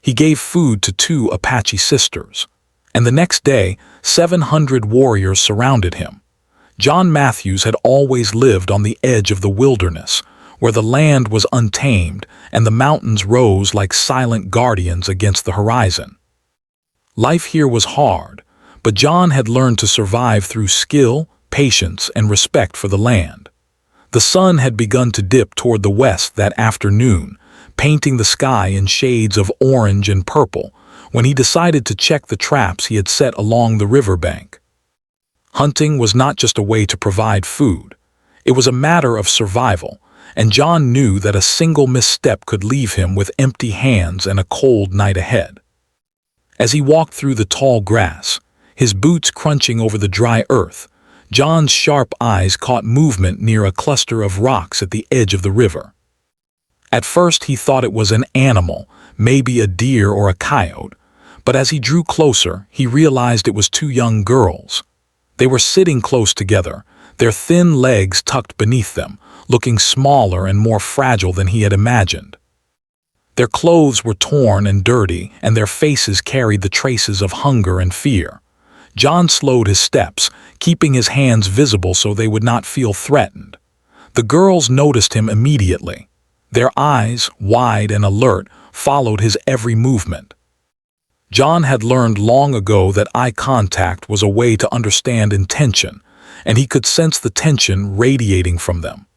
He gave food to 2 Apache sisters. And the next day, 700 warriors surrounded him. John Matthews had always lived on the edge of the wilderness, where the land was untamed and the mountains rose like silent guardians against the horizon. Life here was hard, but John had learned to survive through skill, patience, and respect for the land. The sun had begun to dip toward the west that afternoon, painting the sky in shades of orange and purple, when he decided to check the traps he had set along the riverbank. Hunting was not just a way to provide food. It was a matter of survival, and John knew that a single misstep could leave him with empty hands and a cold night ahead. As he walked through the tall grass, his boots crunching over the dry earth, John's sharp eyes caught movement near a cluster of rocks at the edge of the river. At first he thought it was an animal, maybe a deer or a coyote, but as he drew closer, he realized it was 2 young girls. They were sitting close together, their thin legs tucked beneath them, looking smaller and more fragile than he had imagined. Their clothes were torn and dirty, and their faces carried the traces of hunger and fear. John slowed his steps, keeping his hands visible so they would not feel threatened. The girls noticed him immediately. Their eyes, wide and alert, followed his every movement. John had learned long ago that eye contact was a way to understand intention, and he could sense the tension radiating from them.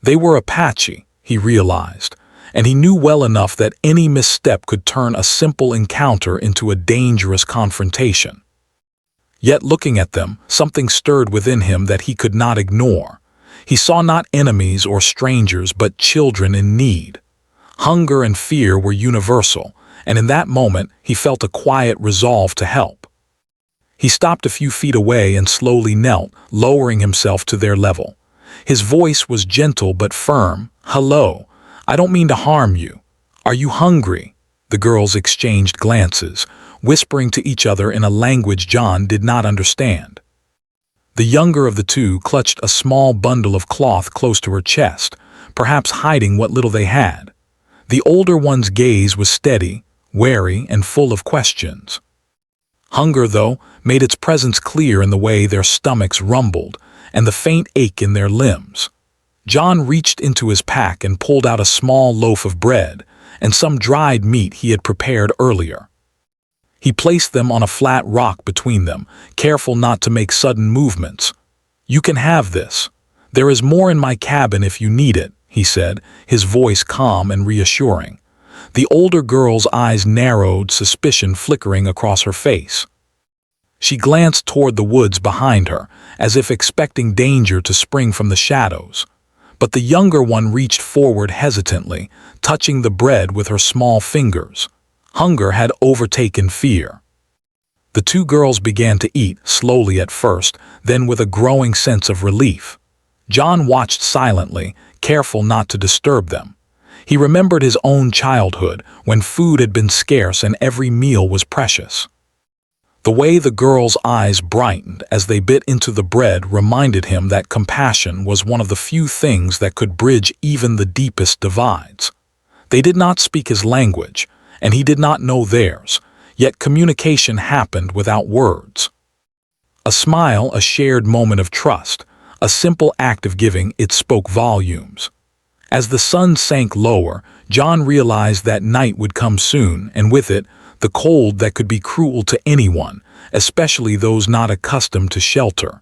They were Apache, he realized, and he knew well enough that any misstep could turn a simple encounter into a dangerous confrontation. Yet looking at them, something stirred within him that he could not ignore. He saw not enemies or strangers, but children in need. Hunger and fear were universal, and in that moment he felt a quiet resolve to help. He stopped a few feet away and slowly knelt, lowering himself to their level. His voice was gentle but firm. "Hello, I don't mean to harm you. Are you hungry?" The girls exchanged glances, whispering to each other in a language John did not understand. The younger of the 2 clutched a small bundle of cloth close to her chest, perhaps hiding what little they had. The older one's gaze was steady, wary, and full of questions. Hunger, though, made its presence clear in the way their stomachs rumbled and the faint ache in their limbs. John reached into his pack and pulled out a small loaf of bread and some dried meat he had prepared earlier. He placed them on a flat rock between them, careful not to make sudden movements. "You can have this. There is more in my cabin if you need it," he said, his voice calm and reassuring. The older girl's eyes narrowed, suspicion flickering across her face. She glanced toward the woods behind her, as if expecting danger to spring from the shadows. But the younger one reached forward hesitantly, touching the bread with her small fingers. Hunger had overtaken fear. The 2 girls began to eat, slowly at first, then with a growing sense of relief. John watched silently, careful not to disturb them. He remembered his own childhood, when food had been scarce and every meal was precious. The way the girls' eyes brightened as they bit into the bread reminded him that compassion was one of the few things that could bridge even the deepest divides. They did not speak his language, and he did not know theirs, yet communication happened without words. A smile, a shared moment of trust, a simple act of giving, it spoke volumes. As the sun sank lower, John realized that night would come soon, and with it, the cold that could be cruel to anyone, especially those not accustomed to shelter.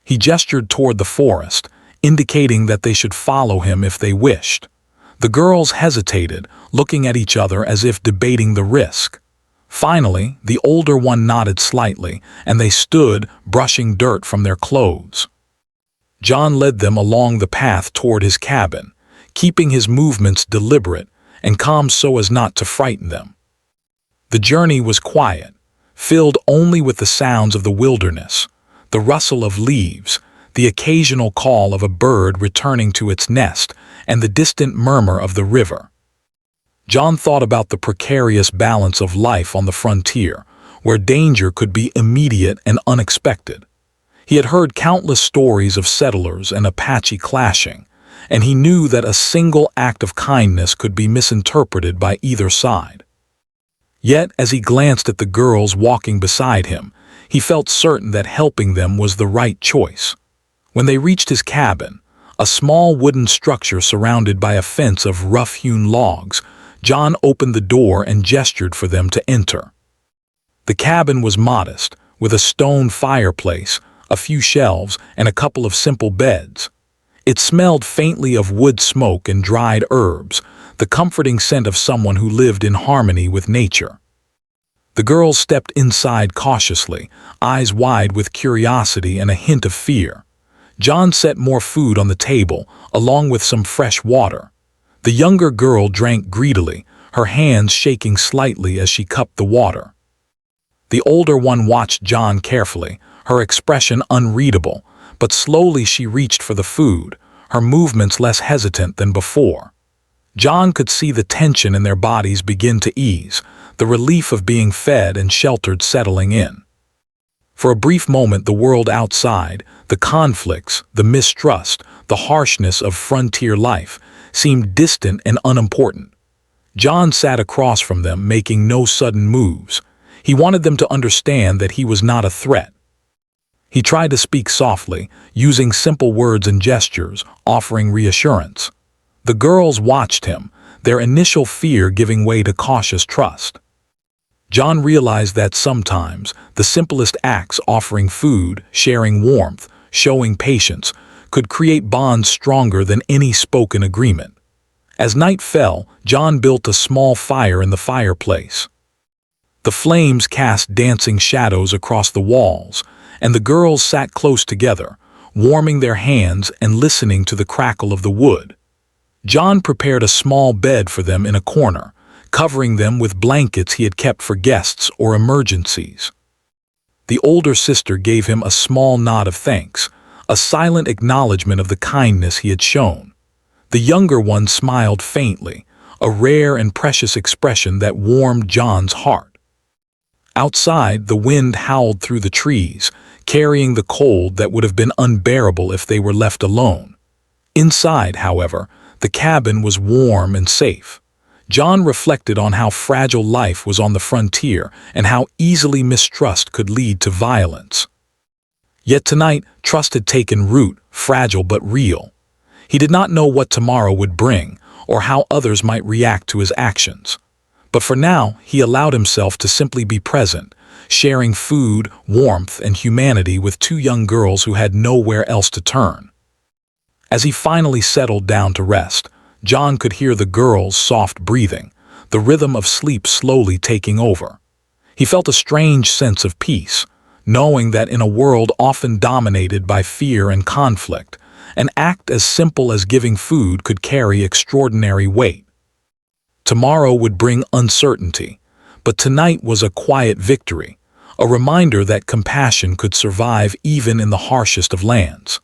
He gestured toward the forest, indicating that they should follow him if they wished. The girls hesitated, looking at each other as if debating the risk. Finally, the older one nodded slightly, and they stood, brushing dirt from their clothes. John led them along the path toward his cabin, keeping his movements deliberate and calm so as not to frighten them. The journey was quiet, filled only with the sounds of the wilderness, the rustle of leaves, the occasional call of a bird returning to its nest, and the distant murmur of the river. John thought about the precarious balance of life on the frontier, where danger could be immediate and unexpected. He had heard countless stories of settlers and Apache clashing, and he knew that a single act of kindness could be misinterpreted by either side. Yet, as he glanced at the girls walking beside him, he felt certain that helping them was the right choice. When they reached his cabin, a small wooden structure surrounded by a fence of rough-hewn logs, John opened the door and gestured for them to enter. The cabin was modest, with a stone fireplace, a few shelves, and a couple of simple beds. It smelled faintly of wood smoke and dried herbs, the comforting scent of someone who lived in harmony with nature. The girls stepped inside cautiously, eyes wide with curiosity and a hint of fear. John set more food on the table, along with some fresh water. The younger girl drank greedily, her hands shaking slightly as she cupped the water. The older one watched John carefully, her expression unreadable, but slowly she reached for the food, her movements less hesitant than before. John could see the tension in their bodies begin to ease, the relief of being fed and sheltered settling in. For a brief moment the world outside, the conflicts, the mistrust, the harshness of frontier life, seemed distant and unimportant. John sat across from them, making no sudden moves. He wanted them to understand that he was not a threat. He tried to speak softly, using simple words and gestures, offering reassurance. The girls watched him, their initial fear giving way to cautious trust. John realized that sometimes the simplest acts, offering food, sharing warmth, showing patience, could create bonds stronger than any spoken agreement. As night fell, John built a small fire in the fireplace. The flames cast dancing shadows across the walls, and the girls sat close together, warming their hands and listening to the crackle of the wood. John prepared a small bed for them in a corner, covering them with blankets he had kept for guests or emergencies. The older sister gave him a small nod of thanks, a silent acknowledgement of the kindness he had shown. The younger one smiled faintly, a rare and precious expression that warmed John's heart. Outside, the wind howled through the trees, carrying the cold that would have been unbearable if they were left alone. Inside, however, the cabin was warm and safe. John reflected on how fragile life was on the frontier and how easily mistrust could lead to violence. Yet tonight, trust had taken root, fragile but real. He did not know what tomorrow would bring or how others might react to his actions. But for now, he allowed himself to simply be present, sharing food, warmth, and humanity with two young girls who had nowhere else to turn. As he finally settled down to rest, John could hear the girls' soft breathing, the rhythm of sleep slowly taking over. He felt a strange sense of peace, knowing that in a world often dominated by fear and conflict, an act as simple as giving food could carry extraordinary weight. Tomorrow would bring uncertainty, but tonight was a quiet victory, a reminder that compassion could survive even in the harshest of lands.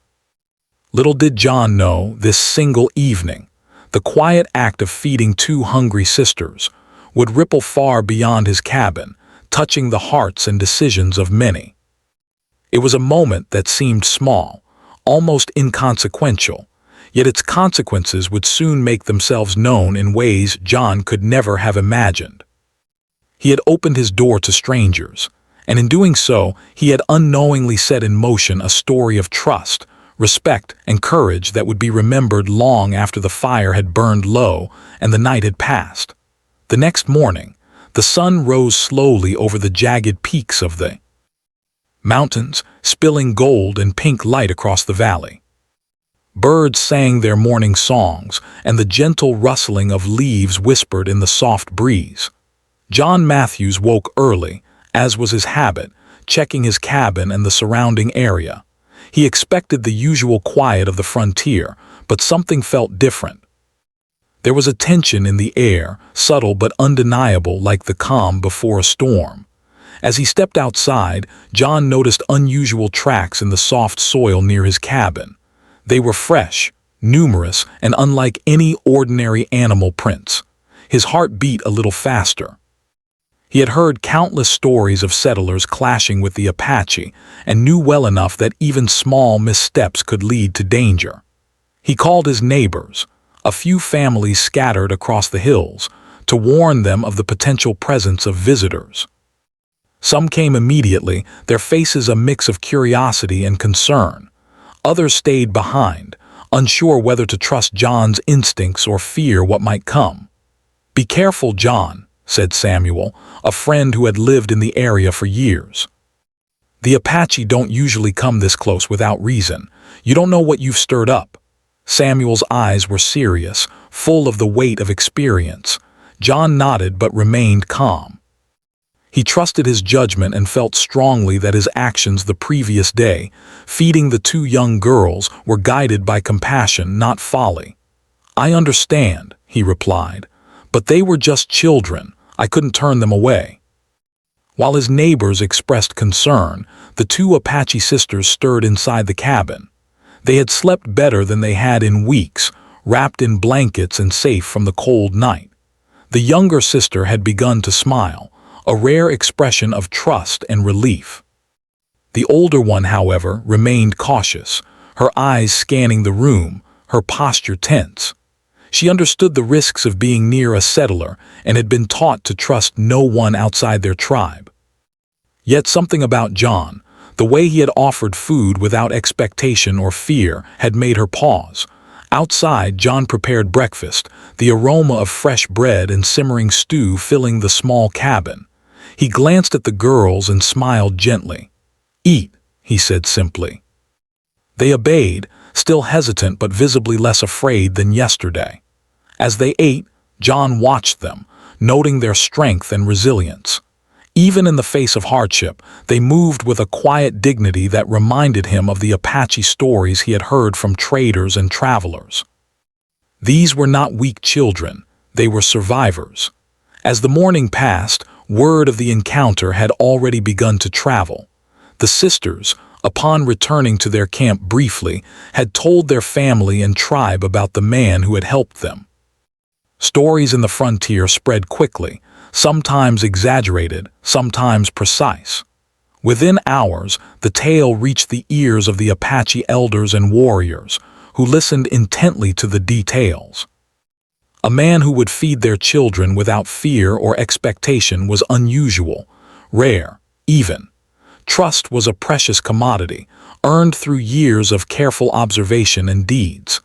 Little did John know, this single evening, the quiet act of feeding two hungry sisters would ripple far beyond his cabin, touching the hearts and decisions of many. It was a moment that seemed small, almost inconsequential, yet its consequences would soon make themselves known in ways John could never have imagined. He had opened his door to strangers, and in doing so, he had unknowingly set in motion a story of trust, respect, and courage that would be remembered long after the fire had burned low and the night had passed. The next morning, the sun rose slowly over the jagged peaks of the mountains, spilling gold and pink light across the valley. Birds sang their morning songs, and the gentle rustling of leaves whispered in the soft breeze. John Matthews woke early, as was his habit, checking his cabin and the surrounding area. He expected the usual quiet of the frontier, but something felt different. There was a tension in the air, subtle but undeniable, like the calm before a storm. As he stepped outside, John noticed unusual tracks in the soft soil near his cabin. They were fresh, numerous, and unlike any ordinary animal prints. His heart beat a little faster. He had heard countless stories of settlers clashing with the Apache and knew well enough that even small missteps could lead to danger. He called his neighbors, a few families scattered across the hills, to warn them of the potential presence of visitors. Some came immediately, their faces a mix of curiosity and concern. Others stayed behind, unsure whether to trust John's instincts or fear what might come. "Be careful, John," said Samuel, a friend who had lived in the area for years. "The Apache don't usually come this close without reason. You don't know what you've stirred up." Samuel's eyes were serious, full of the weight of experience. John nodded but remained calm. He trusted his judgment and felt strongly that his actions the previous day, feeding the two young girls, were guided by compassion, not folly. "I understand," he replied, "but they were just children. I couldn't turn them away." While his neighbors expressed concern, the two Apache sisters stirred inside the cabin. They had slept better than they had in weeks, wrapped in blankets and safe from the cold night. The younger sister had begun to smile, a rare expression of trust and relief. The older one, however, remained cautious, her eyes scanning the room, her posture tense. She understood the risks of being near a settler and had been taught to trust no one outside their tribe. Yet something about John, the way he had offered food without expectation or fear, had made her pause. Outside, John prepared breakfast, the aroma of fresh bread and simmering stew filling the small cabin. He glanced at the girls and smiled gently. "Eat," he said simply. They obeyed, still hesitant but visibly less afraid than yesterday. As they ate, John watched them, noting their strength and resilience. Even in the face of hardship, they moved with a quiet dignity that reminded him of the Apache stories he had heard from traders and travelers. These were not weak children, they were survivors. As the morning passed, word of the encounter had already begun to travel. The sisters, upon returning to their camp briefly, had told their family and tribe about the man who had helped them. Stories in the frontier spread quickly, sometimes exaggerated, sometimes precise. Within hours, the tale reached the ears of the Apache elders and warriors, who listened intently to the details. A man who would feed their children without fear or expectation was unusual, rare, even. Trust was a precious commodity, earned through years of careful observation and deeds.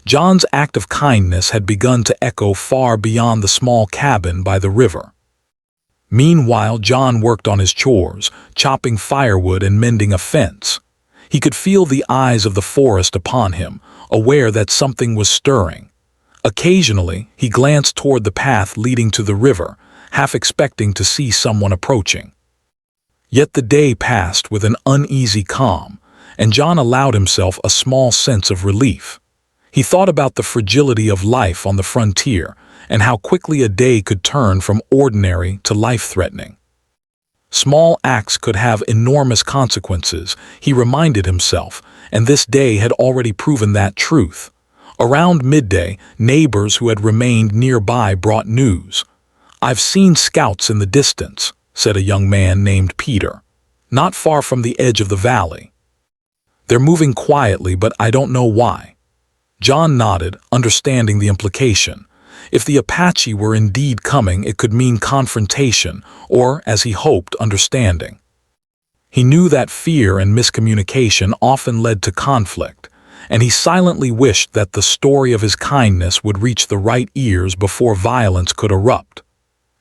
John's act of kindness had begun to echo far beyond the small cabin by the river. Meanwhile, John worked on his chores, chopping firewood and mending a fence. He could feel the eyes of the forest upon him, aware that something was stirring. Occasionally, he glanced toward the path leading to the river, half expecting to see someone approaching. Yet the day passed with an uneasy calm, and John allowed himself a small sense of relief. He thought about the fragility of life on the frontier and how quickly a day could turn from ordinary to life-threatening. Small acts could have enormous consequences, he reminded himself, and this day had already proven that truth. Around midday, neighbors who had remained nearby brought news. "I've seen scouts in the distance," said a young man named Peter, "not far from the edge of the valley. They're moving quietly, but I don't know why." John nodded, understanding the implication. If the Apache were indeed coming, it could mean confrontation, or, as he hoped, understanding. He knew that fear and miscommunication often led to conflict, and he silently wished that the story of his kindness would reach the right ears before violence could erupt.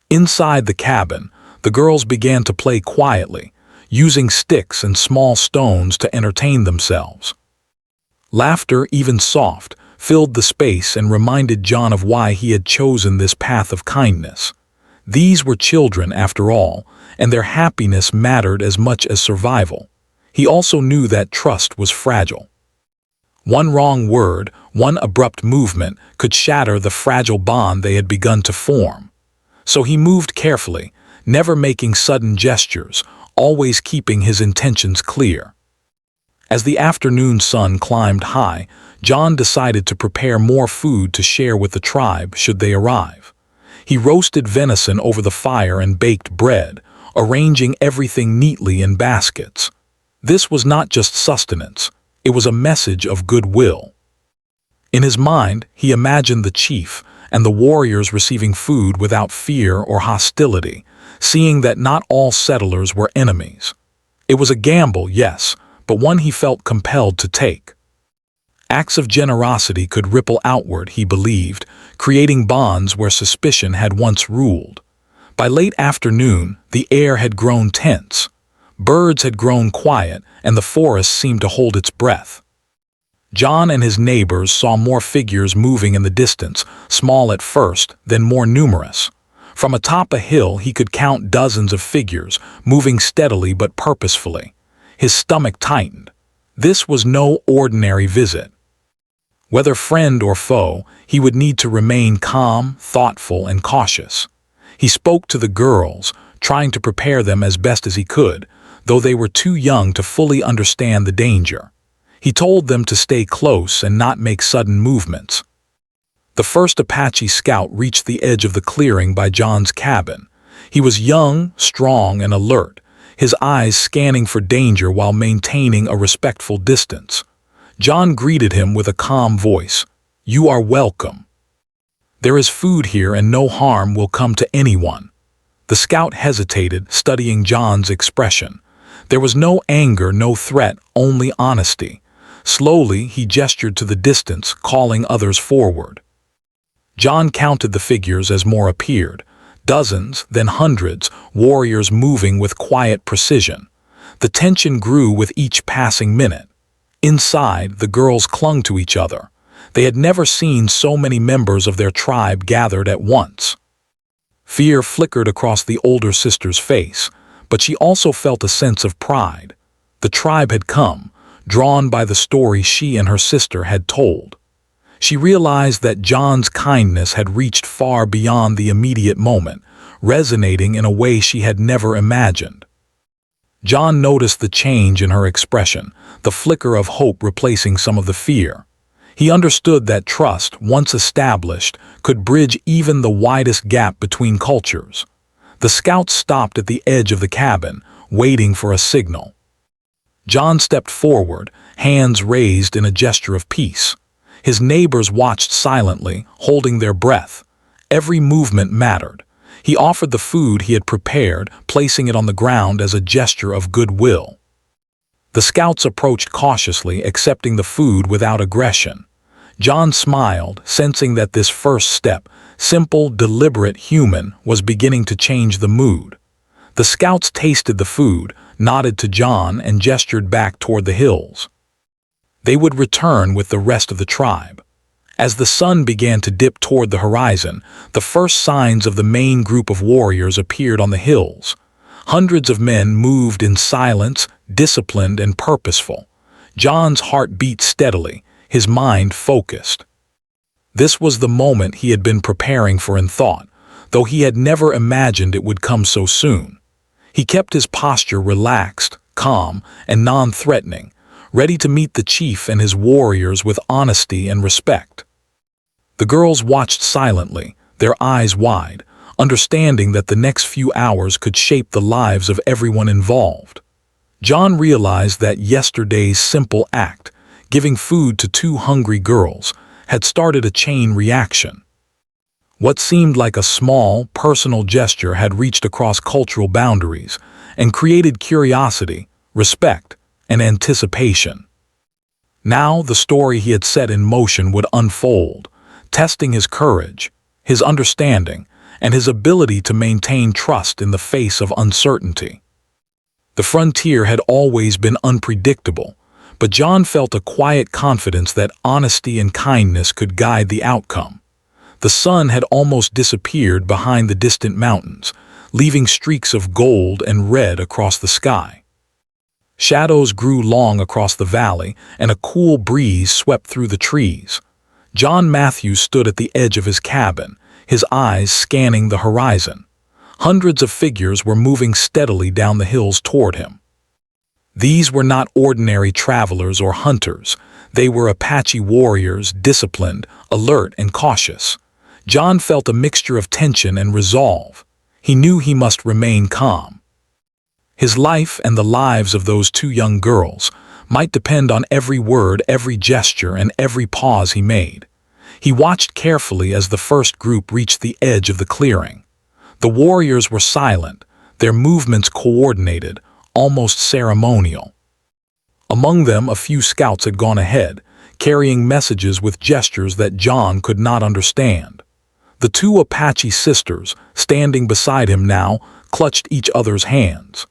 Inside the cabin, the girls began to play quietly, using sticks and small stones to entertain themselves. Laughter, even soft, filled the space and reminded John of why he had chosen this path of kindness. These were children, after all, and their happiness mattered as much as survival. He also knew that trust was fragile. One wrong word, one abrupt movement, could shatter the fragile bond they had begun to form. So he moved carefully, never making sudden gestures, always keeping his intentions clear. As the afternoon sun climbed high, John decided to prepare more food to share with the tribe should they arrive. He roasted venison over the fire and baked bread, arranging everything neatly in baskets. This was not just sustenance, it was a message of goodwill. In his mind, he imagined the chief, and the warriors receiving food without fear or hostility, seeing that not all settlers were enemies. It was a gamble, yes, but one he felt compelled to take. Acts of generosity could ripple outward, he believed, creating bonds where suspicion had once ruled. By late afternoon, the air had grown tense. Birds had grown quiet, and the forest seemed to hold its breath. John and his neighbors saw more figures moving in the distance, small at first, then more numerous. From atop a hill he could count dozens of figures, moving steadily but purposefully. His stomach tightened. This was no ordinary visit. Whether friend or foe, he would need to remain calm, thoughtful, and cautious. He spoke to the girls, trying to prepare them as best as he could, though they were too young to fully understand the danger. He told them to stay close and not make sudden movements. The first Apache scout reached the edge of the clearing by John's cabin. He was young, strong, and alert, his eyes scanning for danger while maintaining a respectful distance. John greeted him with a calm voice. "You are welcome. There is food here and no harm will come to anyone." The scout hesitated, studying John's expression. There was no anger, no threat, only honesty. Slowly, he gestured to the distance, calling others forward. John counted the figures as more appeared. Dozens, then hundreds, warriors moving with quiet precision. The tension grew with each passing minute. Inside, the girls clung to each other. They had never seen so many members of their tribe gathered at once. Fear flickered across the older sister's face, but she also felt a sense of pride. The tribe had come, drawn by the story she and her sister had told. She realized that John's kindness had reached far beyond the immediate moment, resonating in a way she had never imagined. John noticed the change in her expression, the flicker of hope replacing some of the fear. He understood that trust, once established, could bridge even the widest gap between cultures. The scouts stopped at the edge of the cabin, waiting for a signal. John stepped forward, hands raised in a gesture of peace. His neighbors watched silently, holding their breath. Every movement mattered. He offered the food he had prepared, placing it on the ground as a gesture of goodwill. The scouts approached cautiously, accepting the food without aggression. John smiled, sensing that this first step, simple, deliberate, human, was beginning to change the mood. The scouts tasted the food, nodded to John, and gestured back toward the hills. They would return with the rest of the tribe. As the sun began to dip toward the horizon, the first signs of the main group of warriors appeared on the hills. Hundreds of men moved in silence, disciplined and purposeful. John's heart beat steadily, his mind focused. This was the moment he had been preparing for in thought, though he had never imagined it would come so soon. He kept his posture relaxed, calm, and non-threatening, ready to meet the chief and his warriors with honesty and respect. The girls watched silently, their eyes wide, understanding that the next few hours could shape the lives of everyone involved. John realized that yesterday's simple act, giving food to two hungry girls, had started a chain reaction. What seemed like a small, personal gesture had reached across cultural boundaries and created curiosity, respect, and anticipation. Now the story he had set in motion would unfold, testing his courage, his understanding, and his ability to maintain trust in the face of uncertainty. The frontier had always been unpredictable, but John felt a quiet confidence that honesty and kindness could guide the outcome. The sun had almost disappeared behind the distant mountains, leaving streaks of gold and red across the sky. Shadows grew long across the valley, and a cool breeze swept through the trees. John Matthews stood at the edge of his cabin, his eyes scanning the horizon. Hundreds of figures were moving steadily down the hills toward him. These were not ordinary travelers or hunters. They were Apache warriors, disciplined, alert, and cautious. John felt a mixture of tension and resolve. He knew he must remain calm. His life and the lives of those two young girls might depend on every word, every gesture, and every pause he made. He watched carefully as the first group reached the edge of the clearing. The warriors were silent, their movements coordinated, almost ceremonial. Among them, a few scouts had gone ahead, carrying messages with gestures that John could not understand. The two Apache sisters, standing beside him now, clutched each other's hands.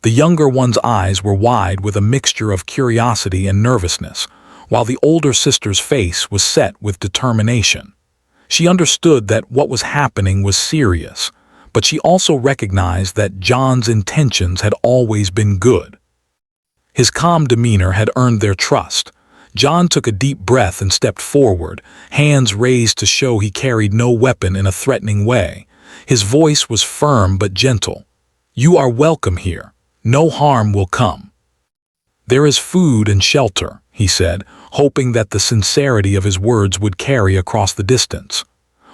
The younger one's eyes were wide with a mixture of curiosity and nervousness, while the older sister's face was set with determination. She understood that what was happening was serious, but she also recognized that John's intentions had always been good. His calm demeanor had earned their trust. John took a deep breath and stepped forward, hands raised to show he carried no weapon in a threatening way. His voice was firm but gentle. "You are welcome here. No harm will come." "There is food and shelter," he said, hoping that the sincerity of his words would carry across the distance.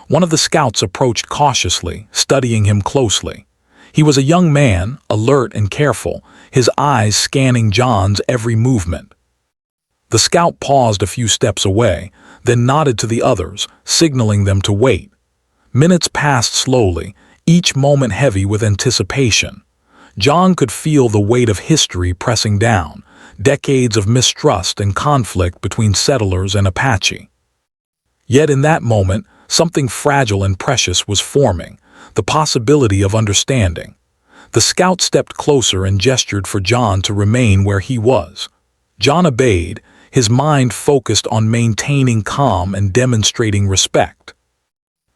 One of the scouts approached cautiously, studying him closely. He was a young man, alert and careful, his eyes scanning John's every movement. The scout paused a few steps away, then nodded to the others, signaling them to wait. Minutes passed slowly, each moment heavy with anticipation. John could feel the weight of history pressing down, decades of mistrust and conflict between settlers and Apache. Yet in that moment, something fragile and precious was forming, the possibility of understanding. The scout stepped closer and gestured for John to remain where he was. John obeyed, his mind focused on maintaining calm and demonstrating respect.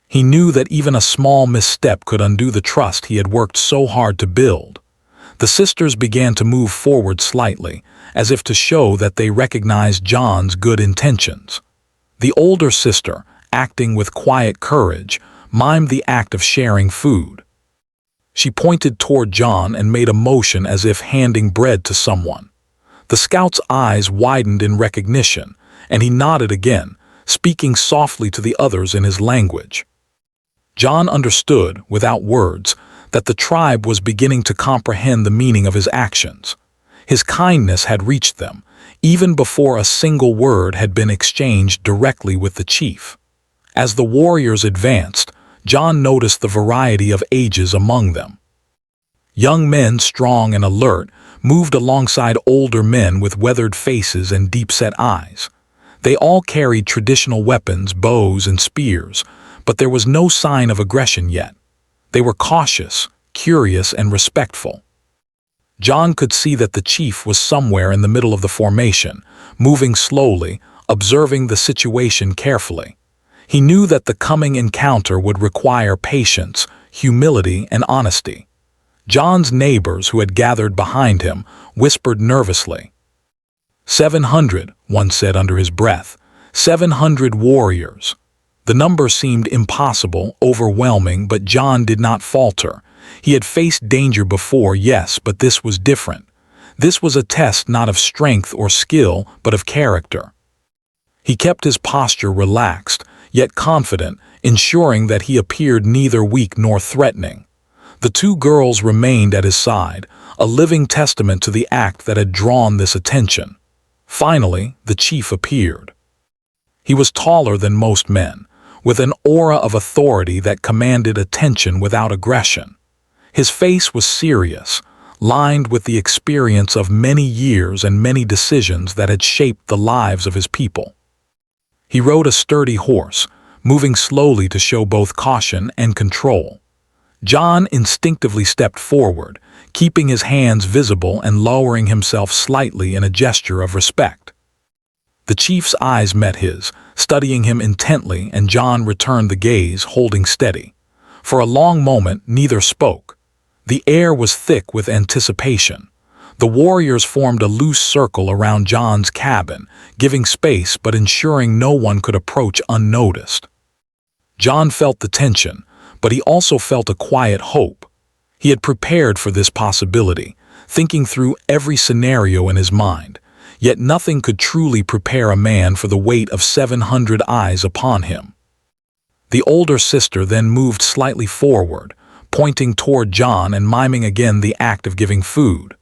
He knew that even a small misstep could undo the trust he had worked so hard to build. The sisters began to move forward slightly, as if to show that they recognized John's good intentions. The older sister, acting with quiet courage, mimed the act of sharing food. She pointed toward John and made a motion as if handing bread to someone. The scout's eyes widened in recognition, and he nodded again, speaking softly to the others in his language. John understood, without words, that the tribe was beginning to comprehend the meaning of his actions. His kindness had reached them, even before a single word had been exchanged directly with the chief. As the warriors advanced, John noticed the variety of ages among them. Young men, strong and alert, moved alongside older men with weathered faces and deep-set eyes. They all carried traditional weapons, bows and spears, but there was no sign of aggression yet. They were cautious, curious, and respectful. John could see that the chief was somewhere in the middle of the formation, moving slowly, observing the situation carefully. He knew that the coming encounter would require patience, humility, and honesty. John's neighbors, who had gathered behind him, whispered nervously. 700, one said under his breath. 700 warriors. The number seemed impossible, overwhelming, but John did not falter. He had faced danger before, yes, but this was different. This was a test not of strength or skill, but of character. He kept his posture relaxed, yet confident, ensuring that he appeared neither weak nor threatening. The two girls remained at his side, a living testament to the act that had drawn this attention. Finally, the chief appeared. He was taller than most men, with an aura of authority that commanded attention without aggression. His face was serious, lined with the experience of many years and many decisions that had shaped the lives of his people. He rode a sturdy horse, moving slowly to show both caution and control. John instinctively stepped forward, keeping his hands visible and lowering himself slightly in a gesture of respect. The chief's eyes met his, studying him intently, and John returned the gaze, holding steady. For a long moment, neither spoke. The air was thick with anticipation. The warriors formed a loose circle around John's cabin, giving space but ensuring no one could approach unnoticed. John felt the tension, but he also felt a quiet hope. He had prepared for this possibility, thinking through every scenario in his mind, yet nothing could truly prepare a man for the weight of 700 eyes upon him. The older sister then moved slightly forward, pointing toward John and miming again the act of giving food.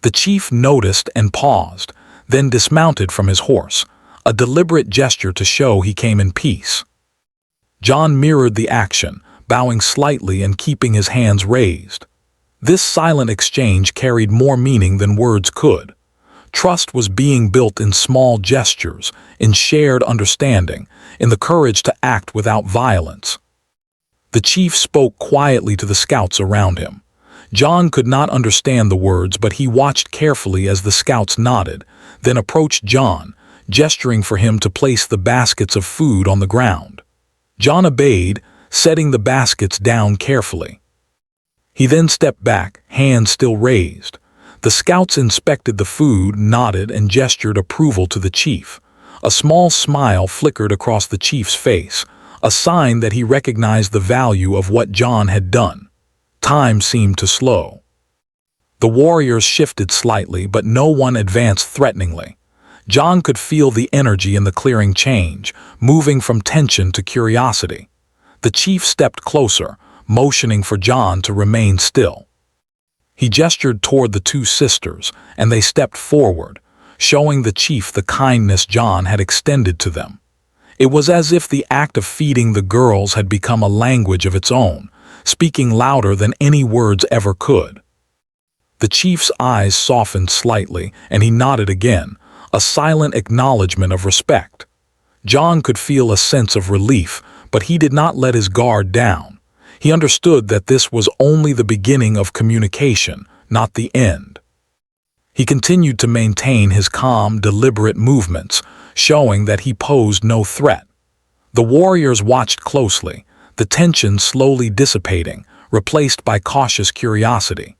The chief noticed and paused, then dismounted from his horse, a deliberate gesture to show he came in peace. John mirrored the action, bowing slightly and keeping his hands raised. This silent exchange carried more meaning than words could. Trust was being built in small gestures, in shared understanding, in the courage to act without violence. The chief spoke quietly to the scouts around him. John could not understand the words, but he watched carefully as the scouts nodded, then approached John, gesturing for him to place the baskets of food on the ground. John obeyed, setting the baskets down carefully. He then stepped back, hands still raised. The scouts inspected the food, nodded, and gestured approval to the chief. A small smile flickered across the chief's face, a sign that he recognized the value of what John had done. Time seemed to slow. The warriors shifted slightly, but no one advanced threateningly. John could feel the energy in the clearing change, moving from tension to curiosity. The chief stepped closer, motioning for John to remain still. He gestured toward the two sisters, and they stepped forward, showing the chief the kindness John had extended to them. It was as if the act of feeding the girls had become a language of its own, speaking louder than any words ever could. The chief's eyes softened slightly, and he nodded again, a silent acknowledgement of respect. John could feel a sense of relief, but he did not let his guard down. He understood that this was only the beginning of communication, not the end. He continued to maintain his calm, deliberate movements, showing that he posed no threat. The warriors watched closely, the tension slowly dissipating, replaced by cautious curiosity.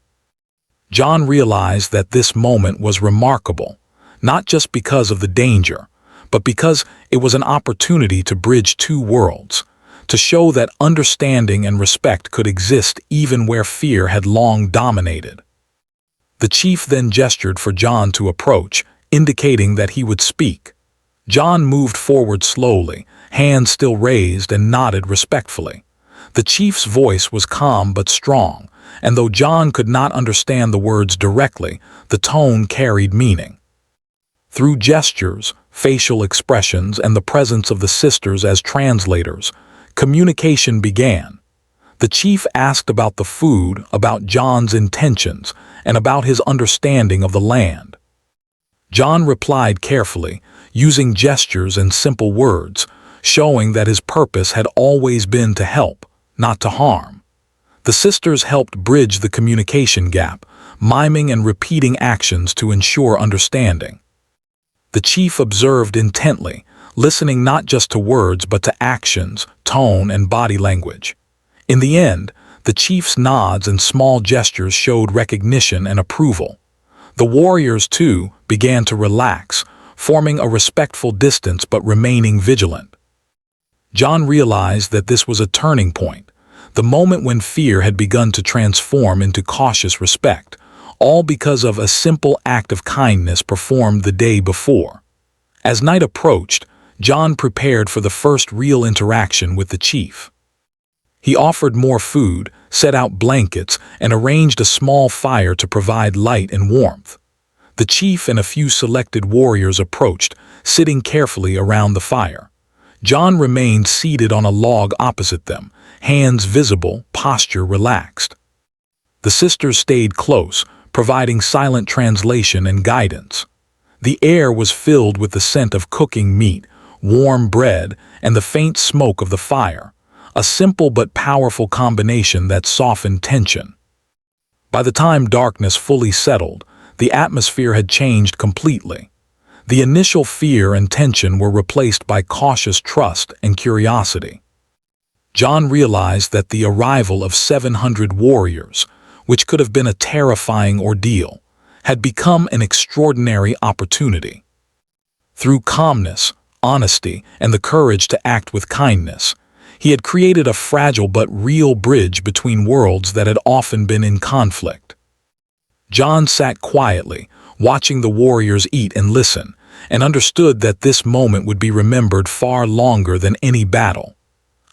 John realized that this moment was remarkable, not just because of the danger, but because it was an opportunity to bridge two worlds, to show that understanding and respect could exist even where fear had long dominated. The chief then gestured for John to approach, indicating that he would speak. John moved forward slowly, hands still raised, and nodded respectfully. The chief's voice was calm but strong, and though John could not understand the words directly, the tone carried meaning. Through gestures, facial expressions, and the presence of the sisters as translators, communication began. The chief asked about the food, about John's intentions, and about his understanding of the land. John replied carefully, using gestures and simple words, showing that his purpose had always been to help, not to harm. The sisters helped bridge the communication gap, miming and repeating actions to ensure understanding. The chief observed intently, listening not just to words but to actions, tone, and body language. In the end, the chief's nods and small gestures showed recognition and approval. The warriors, too, began to relax, forming a respectful distance but remaining vigilant. John realized that this was a turning point, the moment when fear had begun to transform into cautious respect, all because of a simple act of kindness performed the day before. As night approached, John prepared for the first real interaction with the chief. He offered more food, set out blankets, and arranged a small fire to provide light and warmth. The chief and a few selected warriors approached, sitting carefully around the fire. John remained seated on a log opposite them, hands visible, posture relaxed. The sisters stayed close, providing silent translation and guidance. The air was filled with the scent of cooking meat, warm bread, and the faint smoke of the fire, a simple but powerful combination that softened tension. By the time darkness fully settled, the atmosphere had changed completely. The initial fear and tension were replaced by cautious trust and curiosity. John realized that the arrival of 700 warriors, which could have been a terrifying ordeal, had become an extraordinary opportunity. Through calmness, honesty, and the courage to act with kindness, he had created a fragile but real bridge between worlds that had often been in conflict. John sat quietly, watching the warriors eat and listen, and understood that this moment would be remembered far longer than any battle.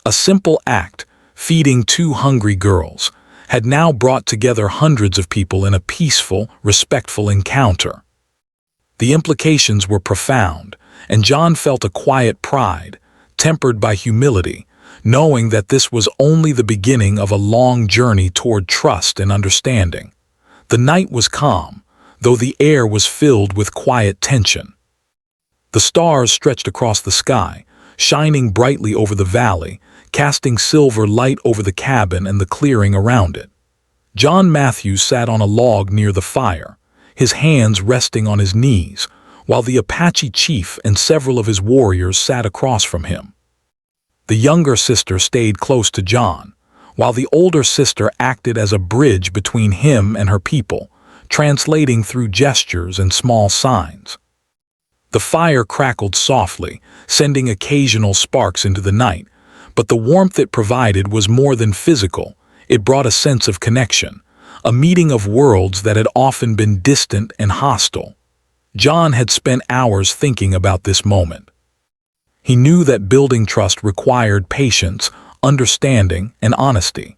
A simple act, feeding two hungry girls, had now brought together hundreds of people in a peaceful, respectful encounter. The implications were profound, and John felt a quiet pride, tempered by humility, knowing that this was only the beginning of a long journey toward trust and understanding. The night was calm, though the air was filled with quiet tension. The stars stretched across the sky, shining brightly over the valley, casting silver light over the cabin and the clearing around it. John Matthews sat on a log near the fire, his hands resting on his knees, while the Apache chief and several of his warriors sat across from him. The younger sister stayed close to John, while the older sister acted as a bridge between him and her people, translating through gestures and small signs. The fire crackled softly, sending occasional sparks into the night, but the warmth it provided was more than physical. It brought a sense of connection, a meeting of worlds that had often been distant and hostile. John had spent hours thinking about this moment. He knew that building trust required patience, understanding, and honesty.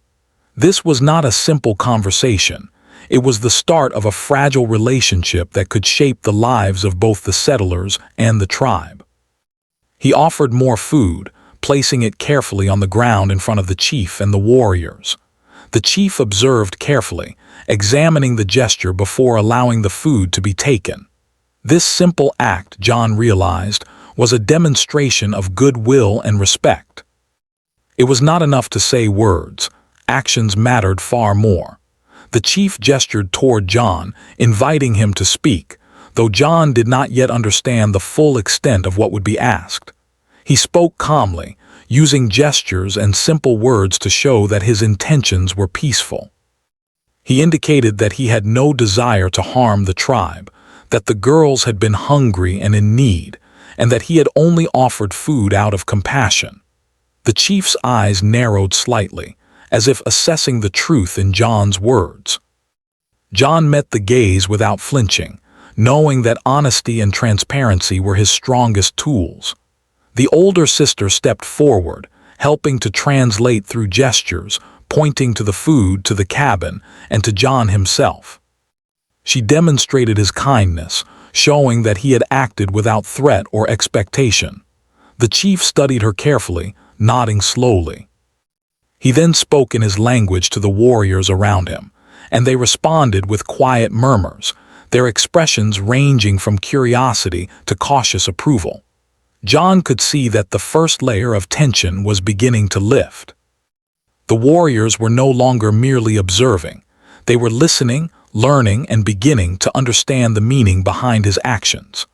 This was not a simple conversation. It was the start of a fragile relationship that could shape the lives of both the settlers and the tribe. He offered more food, placing it carefully on the ground in front of the chief and the warriors. The chief observed carefully, examining the gesture before allowing the food to be taken. This simple act, John realized, was a demonstration of goodwill and respect. It was not enough to say words. Actions mattered far more. The chief gestured toward John, inviting him to speak, though John did not yet understand the full extent of what would be asked. He spoke calmly, using gestures and simple words to show that his intentions were peaceful. He indicated that he had no desire to harm the tribe, that the girls had been hungry and in need, and that he had only offered food out of compassion. The chief's eyes narrowed slightly, as if assessing the truth in John's words. John met the gaze without flinching, knowing that honesty and transparency were his strongest tools. The older sister stepped forward, helping to translate through gestures, pointing to the food, to the cabin, and to John himself. She demonstrated his kindness, showing that he had acted without threat or expectation. The chief studied her carefully, nodding slowly. He then spoke in his language to the warriors around him, and they responded with quiet murmurs, their expressions ranging from curiosity to cautious approval. John could see that the first layer of tension was beginning to lift. The warriors were no longer merely observing. They were listening, learning, and beginning to understand the meaning behind his actions.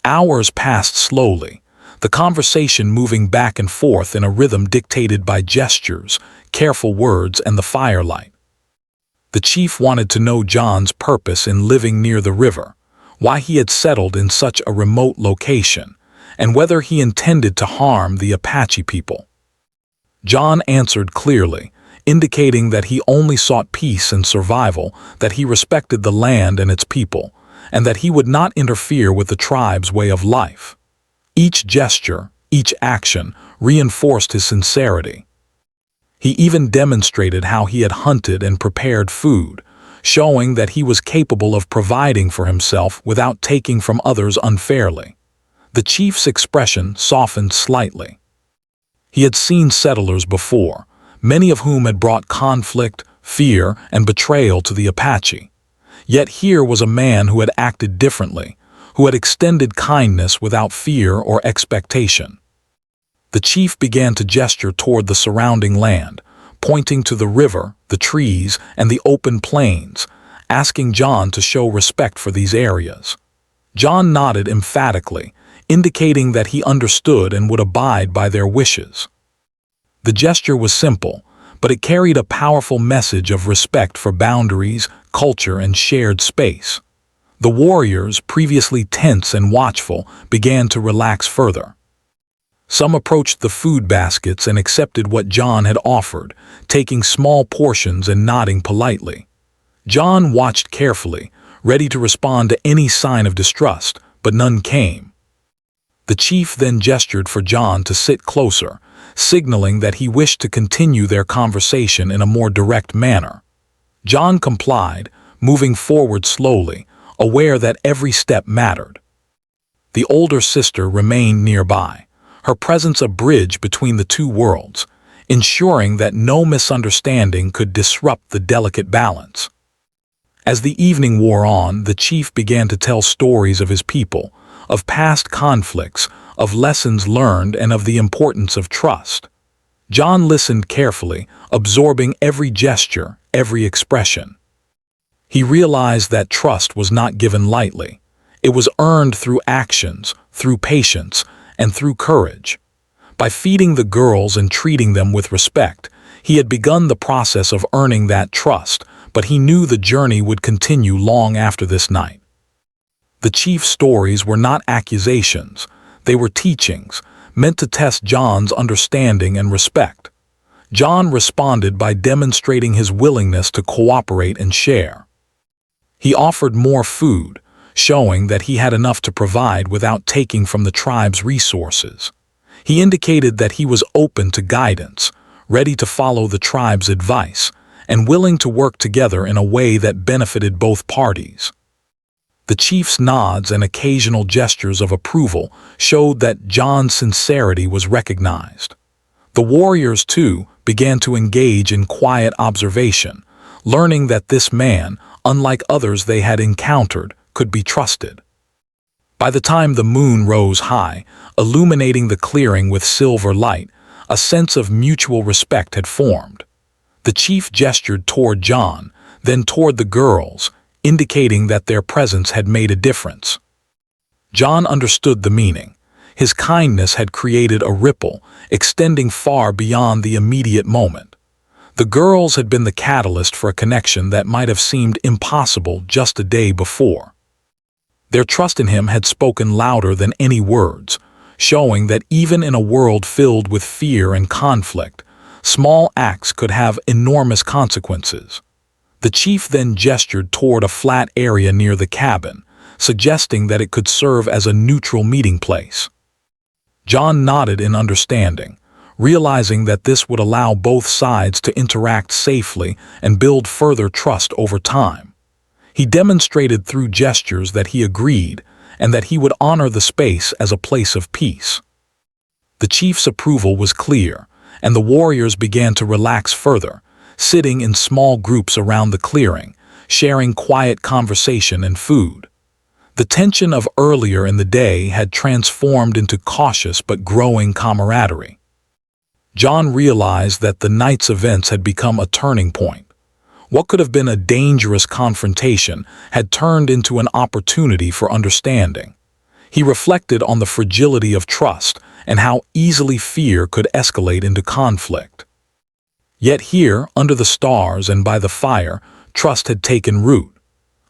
Hours passed slowly, the conversation moving back and forth in a rhythm dictated by gestures, careful words, and the firelight. The chief wanted to know John's purpose in living near the river, why he had settled in such a remote location, and whether he intended to harm the Apache people. John answered clearly, indicating that he only sought peace and survival, that he respected the land and its people, and that he would not interfere with the tribe's way of life. Each gesture, each action, reinforced his sincerity. He even demonstrated how he had hunted and prepared food, showing that he was capable of providing for himself without taking from others unfairly. The chief's expression softened slightly. He had seen settlers before, many of whom had brought conflict, fear, and betrayal to the Apache. Yet here was a man who had acted differently, who had extended kindness without fear or expectation. The chief began to gesture toward the surrounding land, pointing to the river, the trees, and the open plains, asking John to show respect for these areas. John nodded emphatically, indicating that he understood and would abide by their wishes. The gesture was simple, but it carried a powerful message of respect for boundaries, culture, and shared space. The warriors, previously tense and watchful, began to relax further. Some approached the food baskets and accepted what John had offered, taking small portions and nodding politely. John watched carefully, ready to respond to any sign of distrust, but none came. The chief then gestured for John to sit closer, signaling that he wished to continue their conversation in a more direct manner. John complied, moving forward slowly, aware that every step mattered. The older sister remained nearby, her presence a bridge between the two worlds, ensuring that no misunderstanding could disrupt the delicate balance. As the evening wore on, the chief began to tell stories of his people, of past conflicts, of lessons learned, and of the importance of trust. John listened carefully, absorbing every gesture, every expression. He realized that trust was not given lightly. It was earned through actions, through patience, and through courage. By feeding the girls and treating them with respect, he had begun the process of earning that trust, but he knew the journey would continue long after this night. The chief's stories were not accusations, they were teachings, meant to test John's understanding and respect. John responded by demonstrating his willingness to cooperate and share. He offered more food, showing that he had enough to provide without taking from the tribe's resources. He indicated that he was open to guidance, ready to follow the tribe's advice, and willing to work together in a way that benefited both parties. The chief's nods and occasional gestures of approval showed that John's sincerity was recognized. The warriors, too, began to engage in quiet observation, learning that this man, unlike others they had encountered, could be trusted. By the time the moon rose high, illuminating the clearing with silver light, a sense of mutual respect had formed. The chief gestured toward John, then toward the girls, indicating that their presence had made a difference. John understood the meaning. His kindness had created a ripple, extending far beyond the immediate moment. The girls had been the catalyst for a connection that might have seemed impossible just a day before. Their trust in him had spoken louder than any words, showing that even in a world filled with fear and conflict, small acts could have enormous consequences. The chief then gestured toward a flat area near the cabin, suggesting that it could serve as a neutral meeting place. John nodded in understanding, realizing that this would allow both sides to interact safely and build further trust over time. He demonstrated through gestures that he agreed and that he would honor the space as a place of peace. The chief's approval was clear, and the warriors began to relax further, sitting in small groups around the clearing, sharing quiet conversation and food. The tension of earlier in the day had transformed into cautious but growing camaraderie. John realized that the night's events had become a turning point. What could have been a dangerous confrontation had turned into an opportunity for understanding. He reflected on the fragility of trust and how easily fear could escalate into conflict. Yet here, under the stars and by the fire, trust had taken root.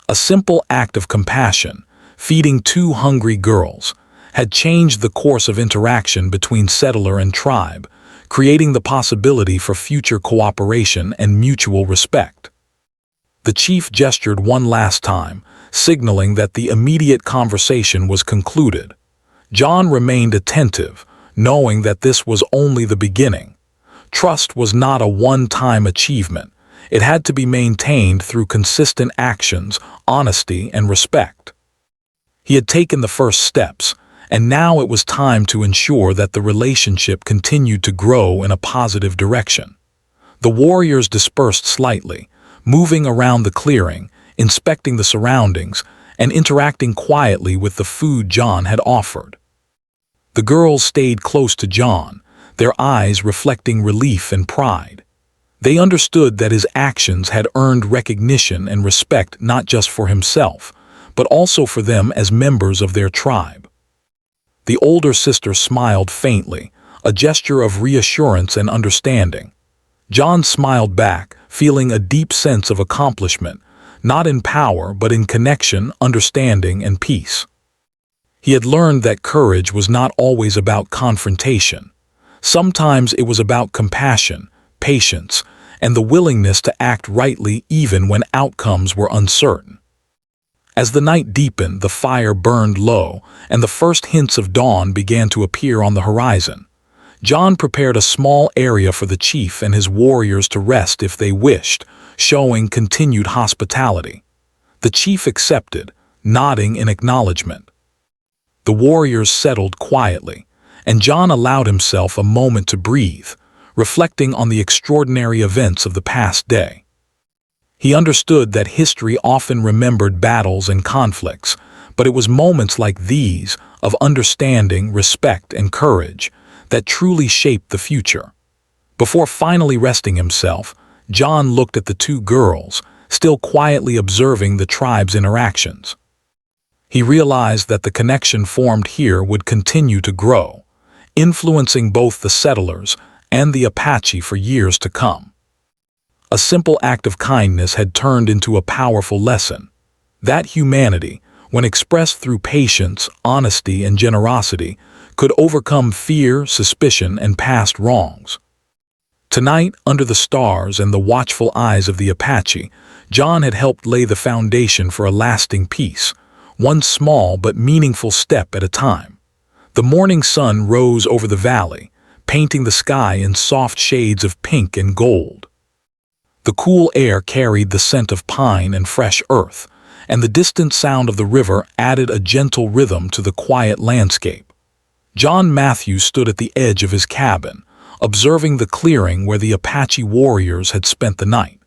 A simple act of compassion, feeding two hungry girls, had changed the course of interaction between settler and tribe, creating the possibility for future cooperation and mutual respect. The chief gestured one last time, signaling that the immediate conversation was concluded. John remained attentive, knowing that this was only the beginning. Trust was not a one-time achievement. It had to be maintained through consistent actions, honesty, and respect. He had taken the first steps, and now it was time to ensure that the relationship continued to grow in a positive direction. The warriors dispersed slightly, moving around the clearing, inspecting the surroundings, and interacting quietly with the food John had offered. The girls stayed close to John, their eyes reflecting relief and pride. They understood that his actions had earned recognition and respect not just for himself, but also for them as members of their tribe. The older sister smiled faintly, a gesture of reassurance and understanding. John smiled back, feeling a deep sense of accomplishment, not in power but in connection, understanding, and peace. He had learned that courage was not always about confrontation. Sometimes it was about compassion, patience, and the willingness to act rightly even when outcomes were uncertain. As the night deepened, the fire burned low, and the first hints of dawn began to appear on the horizon. John prepared a small area for the chief and his warriors to rest if they wished, showing continued hospitality. The chief accepted, nodding in acknowledgement. The warriors settled quietly, and John allowed himself a moment to breathe, reflecting on the extraordinary events of the past day. He understood that history often remembered battles and conflicts, but it was moments like these of understanding, respect, and courage that truly shaped the future. Before finally resting himself, John looked at the two girls, still quietly observing the tribe's interactions. He realized that the connection formed here would continue to grow, influencing both the settlers and the Apache for years to come. A simple act of kindness had turned into a powerful lesson. That humanity, when expressed through patience, honesty, and generosity, could overcome fear, suspicion, and past wrongs. Tonight, under the stars and the watchful eyes of the Apache, John had helped lay the foundation for a lasting peace, one small but meaningful step at a time. The morning sun rose over the valley, painting the sky in soft shades of pink and gold. The cool air carried the scent of pine and fresh earth, and the distant sound of the river added a gentle rhythm to the quiet landscape. John Matthews stood at the edge of his cabin, observing the clearing where the Apache warriors had spent the night.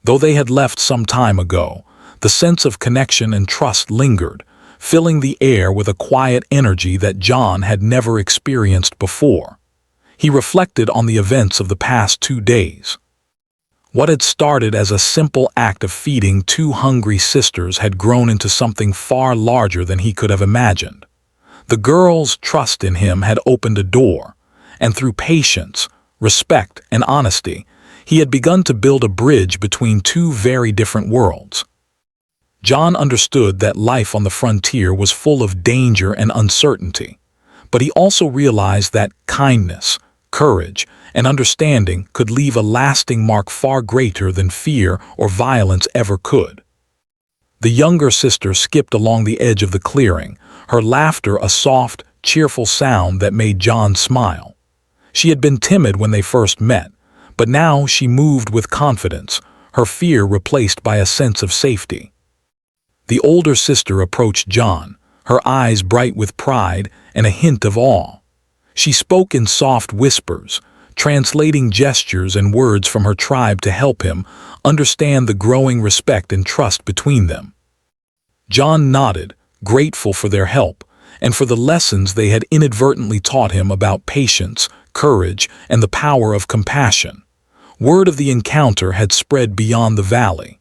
Though they had left some time ago, the sense of connection and trust lingered, filling the air with a quiet energy that John had never experienced before. He reflected on the events of the past 2 days. What had started as a simple act of feeding two hungry sisters had grown into something far larger than he could have imagined. The girls' trust in him had opened a door, and through patience, respect, and honesty, he had begun to build a bridge between two very different worlds. John understood that life on the frontier was full of danger and uncertainty, but he also realized that kindness, courage, and understanding could leave a lasting mark far greater than fear or violence ever could. The younger sister skipped along the edge of the clearing, her laughter a soft, cheerful sound that made John smile. She had been timid when they first met, but now she moved with confidence, her fear replaced by a sense of safety. The older sister approached John, her eyes bright with pride and a hint of awe. She spoke in soft whispers, translating gestures and words from her tribe to help him understand the growing respect and trust between them. John nodded, grateful for their help and for the lessons they had inadvertently taught him about patience, courage, and the power of compassion. Word of the encounter had spread beyond the valley.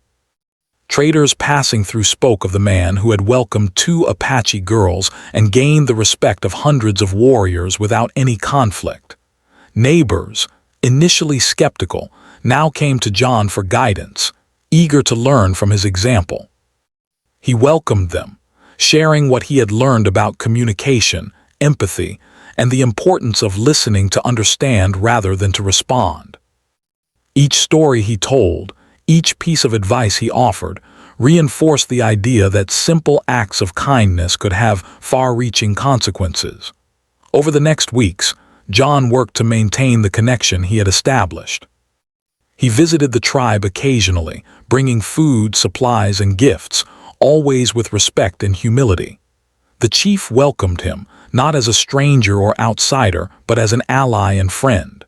Traders passing through spoke of the man who had welcomed 2 Apache girls and gained the respect of hundreds of warriors without any conflict. Neighbors, initially skeptical, now came to John for guidance, eager to learn from his example. He welcomed them, sharing what he had learned about communication, empathy, and the importance of listening to understand rather than to respond. Each story he told, each piece of advice he offered, reinforced the idea that simple acts of kindness could have far-reaching consequences. Over the next weeks, John worked to maintain the connection he had established. He visited the tribe occasionally, bringing food, supplies, and gifts, always with respect and humility. The chief welcomed him, not as a stranger or outsider, but as an ally and friend.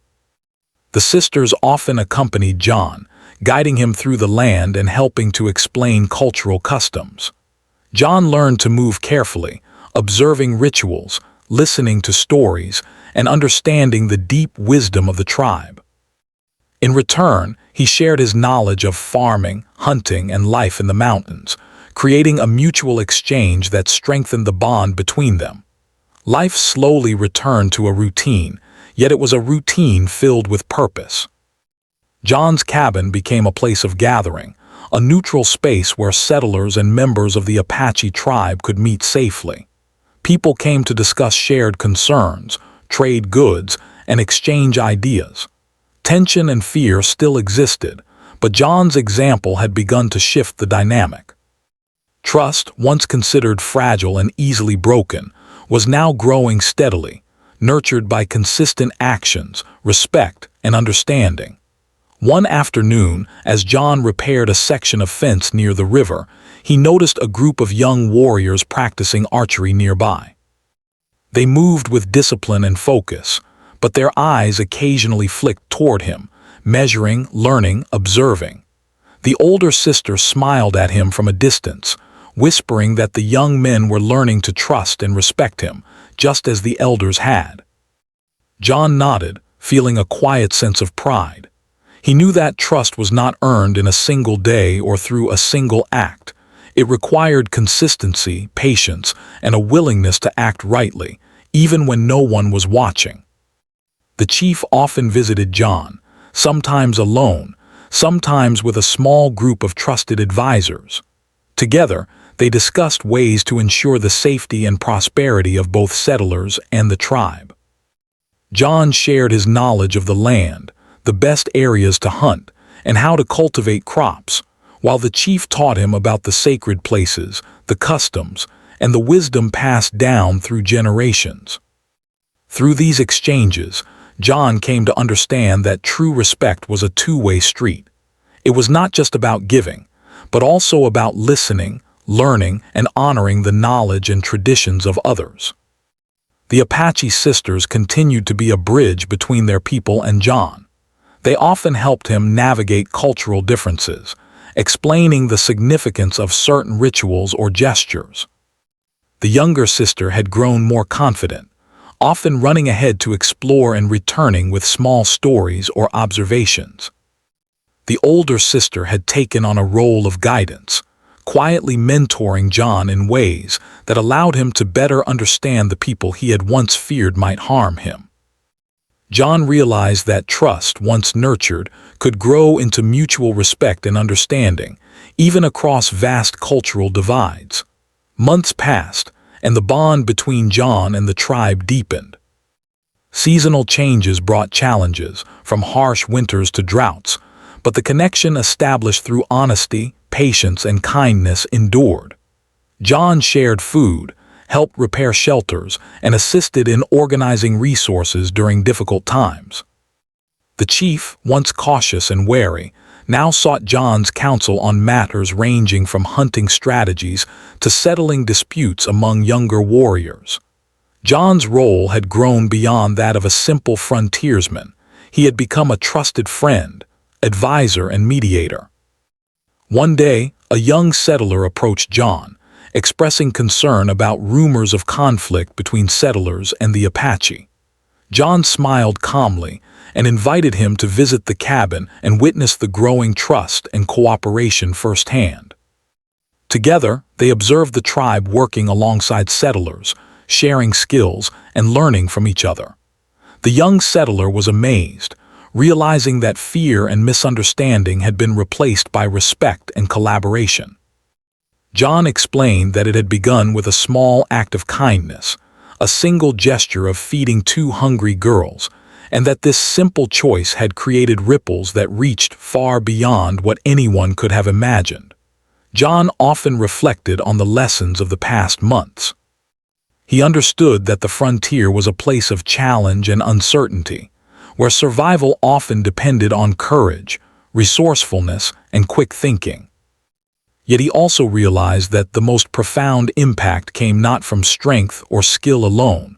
The sisters often accompanied John, guiding him through the land and helping to explain cultural customs. John learned to move carefully, observing rituals, listening to stories, and understanding the deep wisdom of the tribe. In return, he shared his knowledge of farming, hunting, and life in the mountains, creating a mutual exchange that strengthened the bond between them. Life slowly returned to a routine, yet it was a routine filled with purpose. John's cabin became a place of gathering, a neutral space where settlers and members of the Apache tribe could meet safely. People came to discuss shared concerns, trade goods, and exchange ideas. Tension and fear still existed, but John's example had begun to shift the dynamic. Trust, once considered fragile and easily broken, was now growing steadily, nurtured by consistent actions, respect, and understanding. One afternoon, as John repaired a section of fence near the river, he noticed a group of young warriors practicing archery nearby. They moved with discipline and focus, but their eyes occasionally flicked toward him, measuring, learning, observing. The older sister smiled at him from a distance, whispering that the young men were learning to trust and respect him, just as the elders had. John nodded, feeling a quiet sense of pride. He knew that trust was not earned in a single day or through a single act. It required consistency, patience, and a willingness to act rightly, even when no one was watching. The chief often visited John, sometimes alone, sometimes with a small group of trusted advisors. Together, they discussed ways to ensure the safety and prosperity of both settlers and the tribe. John shared his knowledge of the land, the best areas to hunt, and how to cultivate crops, while the chief taught him about the sacred places, the customs, and the wisdom passed down through generations. Through these exchanges, John came to understand that true respect was a two-way street. It was not just about giving, but also about listening, learning, and honoring the knowledge and traditions of others. The Apache sisters continued to be a bridge between their people and John. They often helped him navigate cultural differences, explaining the significance of certain rituals or gestures. The younger sister had grown more confident, often running ahead to explore and returning with small stories or observations. The older sister had taken on a role of guidance, quietly mentoring John in ways that allowed him to better understand the people he had once feared might harm him. John realized that trust, once nurtured, could grow into mutual respect and understanding, even across vast cultural divides. Months passed, and the bond between John and the tribe deepened. Seasonal changes brought challenges, from harsh winters to droughts, but the connection established through honesty, patience, and kindness endured. John shared food, helped repair shelters, and assisted in organizing resources during difficult times. The chief, once cautious and wary, now sought John's counsel on matters ranging from hunting strategies to settling disputes among younger warriors. John's role had grown beyond that of a simple frontiersman. He had become a trusted friend, advisor, and mediator. One day, a young settler approached John, expressing concern about rumors of conflict between settlers and the Apache. John smiled calmly and invited him to visit the cabin and witness the growing trust and cooperation firsthand. Together, they observed the tribe working alongside settlers, sharing skills and learning from each other. The young settler was amazed, realizing that fear and misunderstanding had been replaced by respect and collaboration. John explained that it had begun with a small act of kindness, a single gesture of feeding two hungry girls, and that this simple choice had created ripples that reached far beyond what anyone could have imagined. John often reflected on the lessons of the past months. He understood that the frontier was a place of challenge and uncertainty, where survival often depended on courage, resourcefulness, and quick thinking. Yet he also realized that the most profound impact came not from strength or skill alone,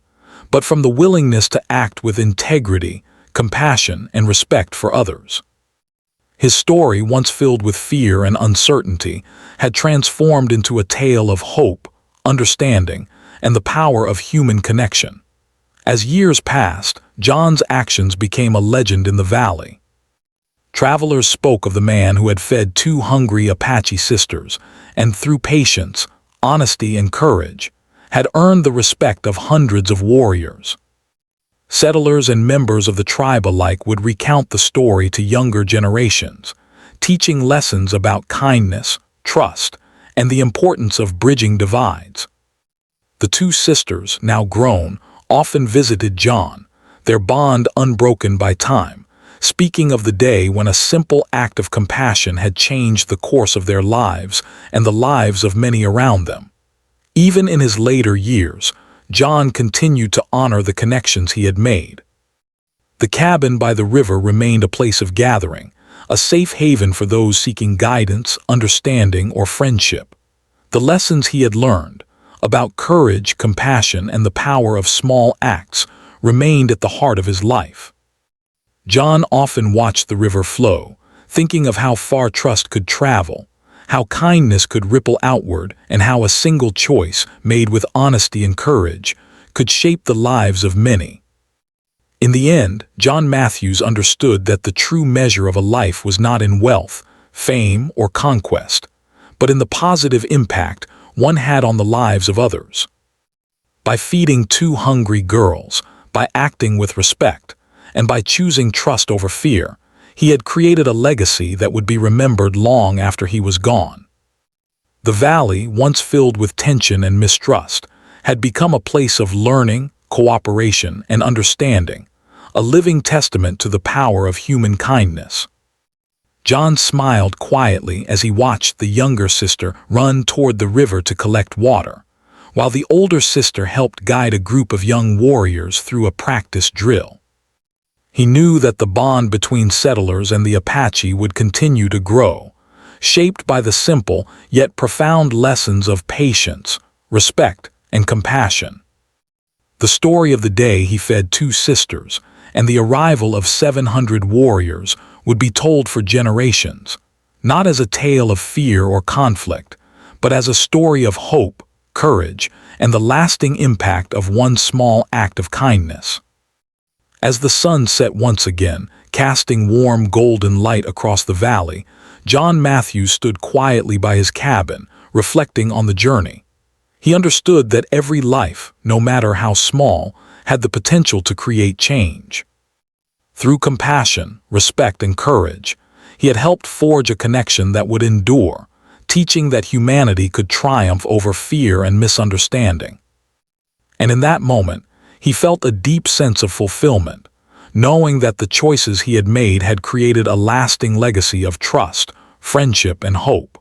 but from the willingness to act with integrity, compassion, and respect for others. His story, once filled with fear and uncertainty, had transformed into a tale of hope, understanding, and the power of human connection. As years passed, John's actions became a legend in the valley. Travelers spoke of the man who had fed two hungry Apache sisters, and through patience, honesty, and courage, had earned the respect of hundreds of warriors. Settlers and members of the tribe alike would recount the story to younger generations, teaching lessons about kindness, trust, and the importance of bridging divides. The two sisters, now grown, often visited John, their bond unbroken by time, speaking of the day when a simple act of compassion had changed the course of their lives and the lives of many around them. Even in his later years, John continued to honor the connections he had made. The cabin by the river remained a place of gathering, a safe haven for those seeking guidance, understanding, or friendship. The lessons he had learned about courage, compassion, and the power of small acts remained at the heart of his life. John often watched the river flow, thinking of how far trust could travel, how kindness could ripple outward, and how a single choice, made with honesty and courage, could shape the lives of many. In the end, John Matthews understood that the true measure of a life was not in wealth, fame, or conquest, but in the positive impact one had on the lives of others. By feeding two hungry girls, by acting with respect, and by choosing trust over fear, he had created a legacy that would be remembered long after he was gone. The valley, once filled with tension and mistrust, had become a place of learning, cooperation, and understanding, a living testament to the power of human kindness. John smiled quietly as he watched the younger sister run toward the river to collect water, while the older sister helped guide a group of young warriors through a practice drill. He knew that the bond between settlers and the Apache would continue to grow, shaped by the simple yet profound lessons of patience, respect, and compassion. The story of the day he fed two sisters and the arrival of 700 warriors would be told for generations, not as a tale of fear or conflict, but as a story of hope, courage, and the lasting impact of one small act of kindness. As the sun set once again, casting warm golden light across the valley, John Matthews stood quietly by his cabin, reflecting on the journey. He understood that every life, no matter how small, had the potential to create change. Through compassion, respect, and courage, he had helped forge a connection that would endure, teaching that humanity could triumph over fear and misunderstanding. And in that moment, he felt a deep sense of fulfillment, knowing that the choices he had made had created a lasting legacy of trust, friendship, and hope.